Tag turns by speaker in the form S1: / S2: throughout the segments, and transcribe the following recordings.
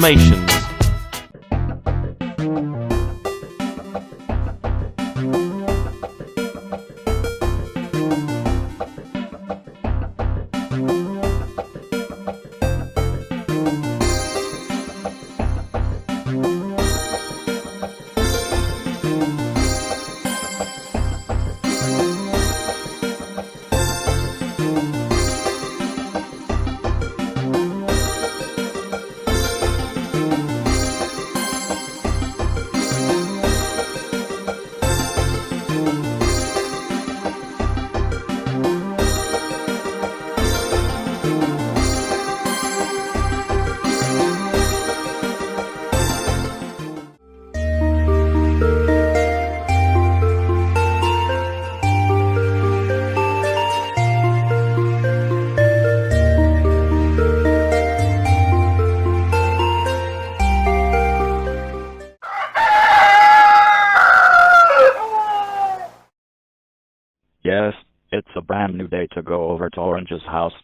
S1: Exclamations.
S2: Yes, it's a brand new day to go over to Orange's house.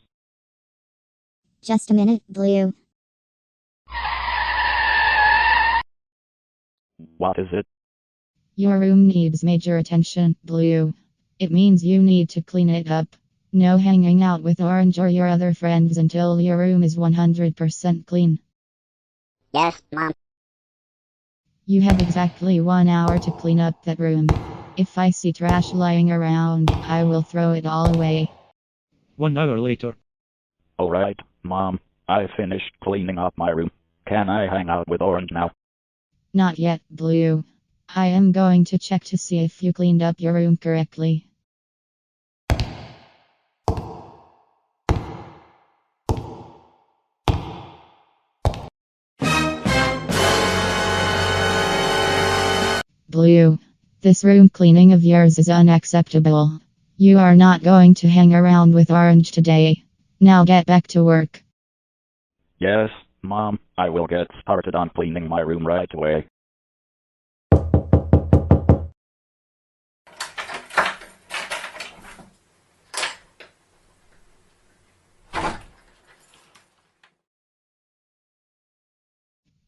S3: Just a minute, Blue.
S2: What is it?
S4: Your room needs major attention, Blue. It means you need to clean it up. No hanging out with Orange or your other friends until your room is 100% clean.
S3: Yes, Mom.
S4: You have exactly 1 hour to clean up that room. If I see trash lying around, I will throw it all away.
S5: 1 hour later.
S2: Alright, Mom, I finished cleaning up my room. Can I hang out with Orange now?
S4: Not yet, Blue. I am going to check to see if you cleaned up your room correctly. Blue. This room cleaning of yours is unacceptable. You are not going to hang around with Orange today. Now get back to work.
S2: Yes, Mom, I will get started on cleaning my room right away.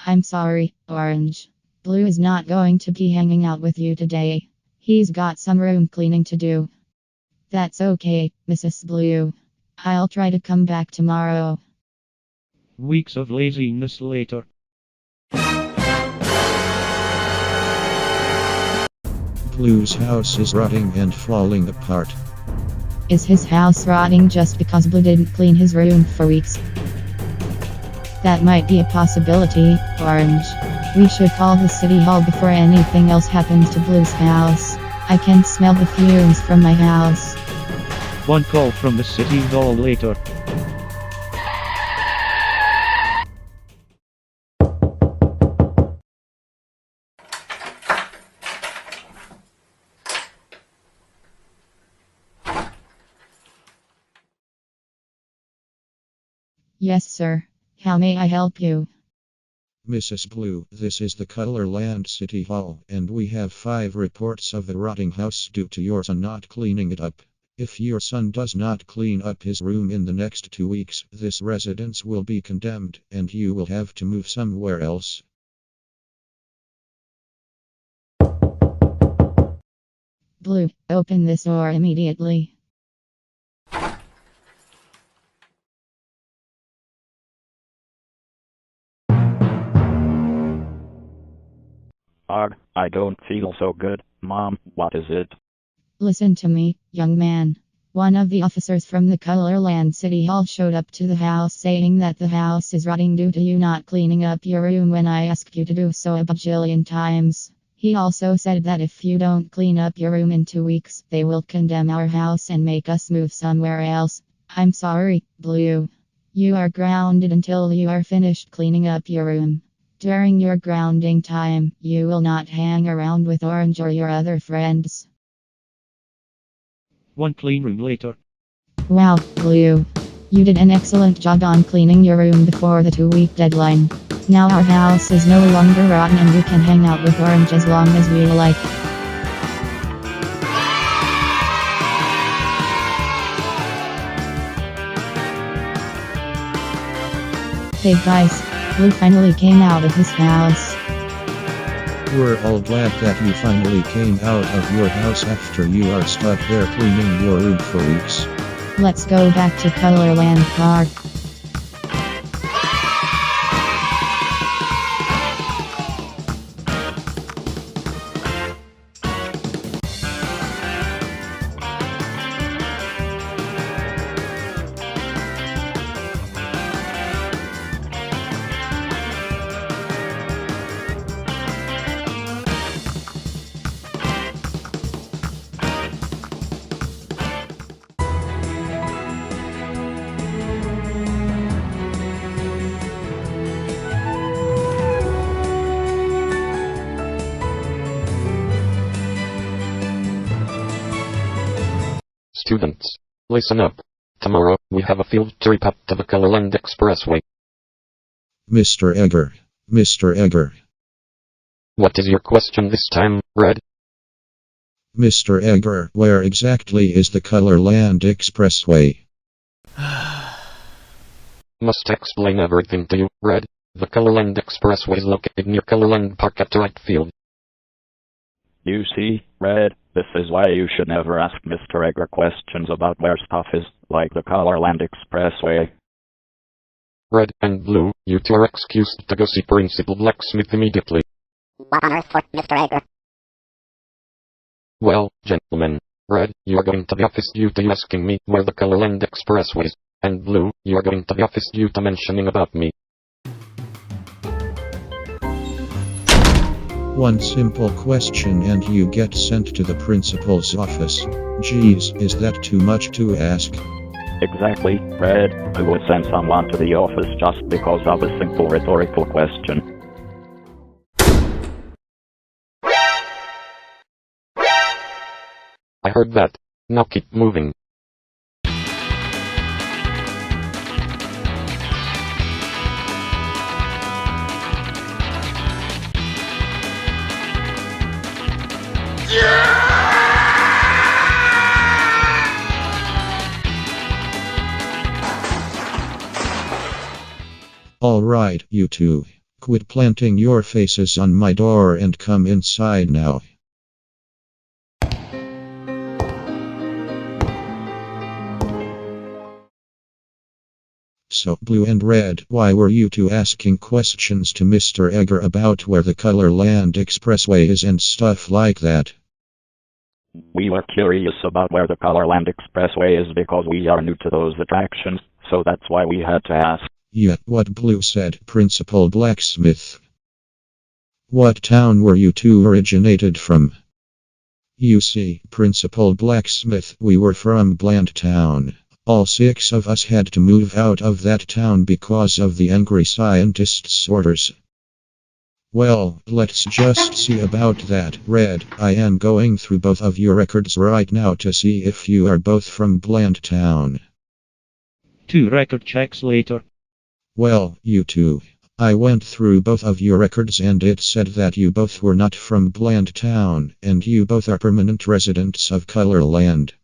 S4: I'm sorry, Orange. Blue is not going to be hanging out with you today. He's got some room cleaning to do. That's okay, Mrs. Blue. I'll try to come back tomorrow.
S5: Weeks of laziness later.
S6: Blue's house is rotting and falling apart.
S4: Is his house rotting just because Blue didn't clean his room for weeks? That might be a possibility, Orange. We should call the City Hall before anything else happens to Blue's house. I can smell the fumes from my house.
S5: 1 call from the City Hall later.
S4: Yes, sir. How may I help you?
S6: Mrs. Blue, this is the Colorland City Hall, and we have 5 reports of the rotting house due to your son not cleaning it up. If your son does not clean up his room in the next 2 weeks, this residence will be condemned, and you will have to move somewhere else.
S4: Blue, open this door immediately.
S2: Ugh, I don't feel so good. Mom, what is it?
S4: Listen to me, young man. One of the officers from the Colorland City Hall showed up to the house saying that the house is rotting due to you not cleaning up your room when I asked you to do so a bajillion times. He also said that if you don't clean up your room in 2 weeks, they will condemn our house and make us move somewhere else. I'm sorry, Blue. You are grounded until you are finished cleaning up your room. During your grounding time, you will not hang around with Orange or your other friends.
S5: 1 clean room later.
S4: Wow, Blue. You did an excellent job on cleaning your room before the 2-week deadline. Now our house is no longer rotten and you can hang out with Orange as long as you like. Hey guys, Blue finally came out of his house.
S6: We're all glad that you finally came out of your house after you are stuck there cleaning your room for weeks.
S4: Let's go back to Colorland Park.
S1: Students, listen up. Tomorrow, we have a field trip up to the Colorland Expressway.
S6: Mr. Egger. Mr. Egger.
S1: What is your question this time, Red?
S6: Mr. Egger, where exactly is the Colorland Expressway?
S1: Must explain everything to you, Red. The Colorland Expressway is located near Colorland Park at right field.
S2: You see, Red, this is why you should never ask Mr. Egger questions about where stuff is, like the Colorland Expressway.
S1: Red and Blue, you two are excused to go see Principal Blacksmith immediately.
S3: What on earth for Mr. Egger?
S1: Well, gentlemen, Red, you are going to the office due to you asking me where the Colorland Expressway is, and Blue, you are going to the office due to mentioning about me.
S6: One simple question and you get sent to the principal's office. Geez, is that too much to ask?
S2: Exactly, Red. Who would send someone to the office just because of a simple rhetorical question?
S1: I heard that. Now keep moving.
S6: Alright, you two. Quit planting your faces on my door and come inside now. So, Blue and Red, why were you two asking questions to Mr. Egger about where the Colorland Expressway is and stuff like that?
S2: We were curious about where the Colorland Expressway is because we are new to those attractions, so that's why we had to ask.
S6: Yeah, what Blue said, Principal Blacksmith. What town were you two originated from? You see, Principal Blacksmith, we were from Bland Town. All 6 of us had to move out of that town because of the angry scientists' orders. Well, let's just see about that, Red. I am going through both of your records right now to see if you are both from Bland Town.
S5: 2 record checks later.
S6: Well, you two. I went through both of your records and it said that you both were not from Bland Town, and you both are permanent residents of Colorland.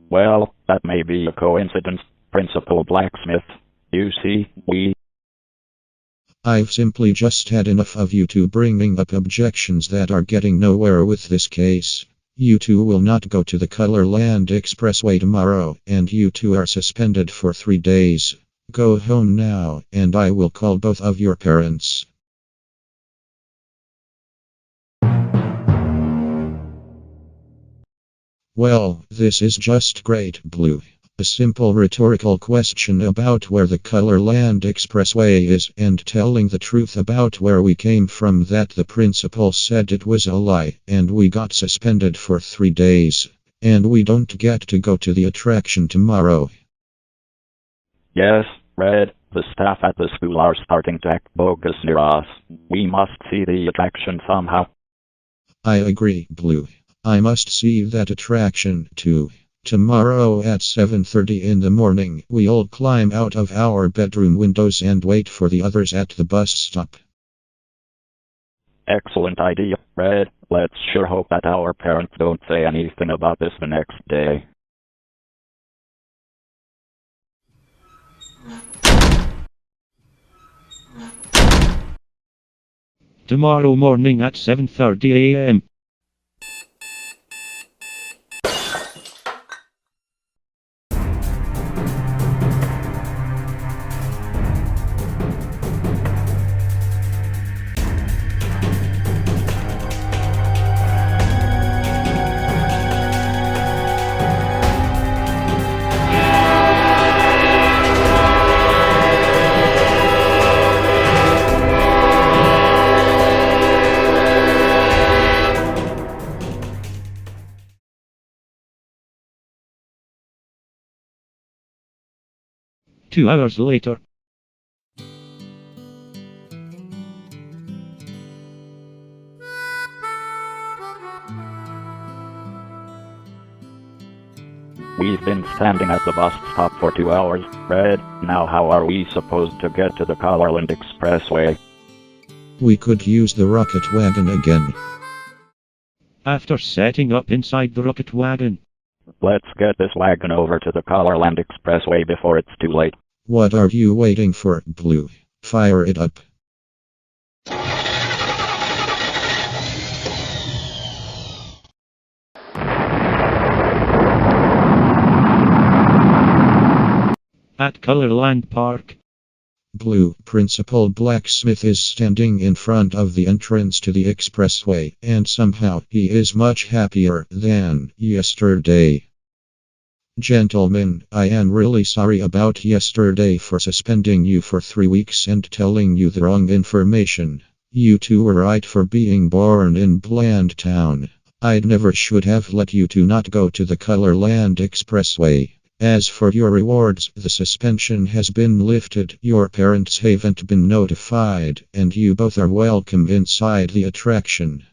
S2: Well, that may be a coincidence, Principal Blacksmith. You see,
S6: I've simply just had enough of you two bringing up objections that are getting nowhere with this case. You two will not go to the Colorland Expressway tomorrow, and you two are suspended for 3 days. Go home now, and I will call both of your parents. Well, this is just great, Blue. A simple rhetorical question about where the Colorland Expressway is and telling the truth about where we came from that the principal said it was a lie, and we got suspended for 3 days. And we don't get to go to the attraction tomorrow.
S2: Yes, Red, the staff at the school are starting to act bogus near us. We must see the attraction somehow.
S6: I agree, Blue. I must see that attraction too. Tomorrow at 7:30 in the morning, we all climb out of our bedroom windows and wait for the others at the bus stop.
S2: Excellent idea, Red. Let's sure hope that our parents don't say anything about this the next day.
S5: Tomorrow morning at 7:30 a.m. Two hours later.
S2: We've been standing at the bus stop for 2 hours, Red. Now how are we supposed to get to the Colorland Expressway?
S6: We could use the rocket wagon again.
S5: After setting up inside the rocket wagon.
S2: Let's get this wagon over to the Colorland Expressway before it's too late.
S6: What are you waiting for, Blue? Fire it up.
S5: At Colorland Park.
S6: Blue, Principal Blacksmith is standing in front of the entrance to the expressway, and somehow he is much happier than yesterday. Gentlemen, I am really sorry about yesterday for suspending you for 3 weeks and telling you the wrong information. You two were right for being born in Blandtown. I'd never should have let you two not go to the Colorland Expressway. As for your rewards, the suspension has been lifted, your parents haven't been notified, and you both are welcome inside the attraction.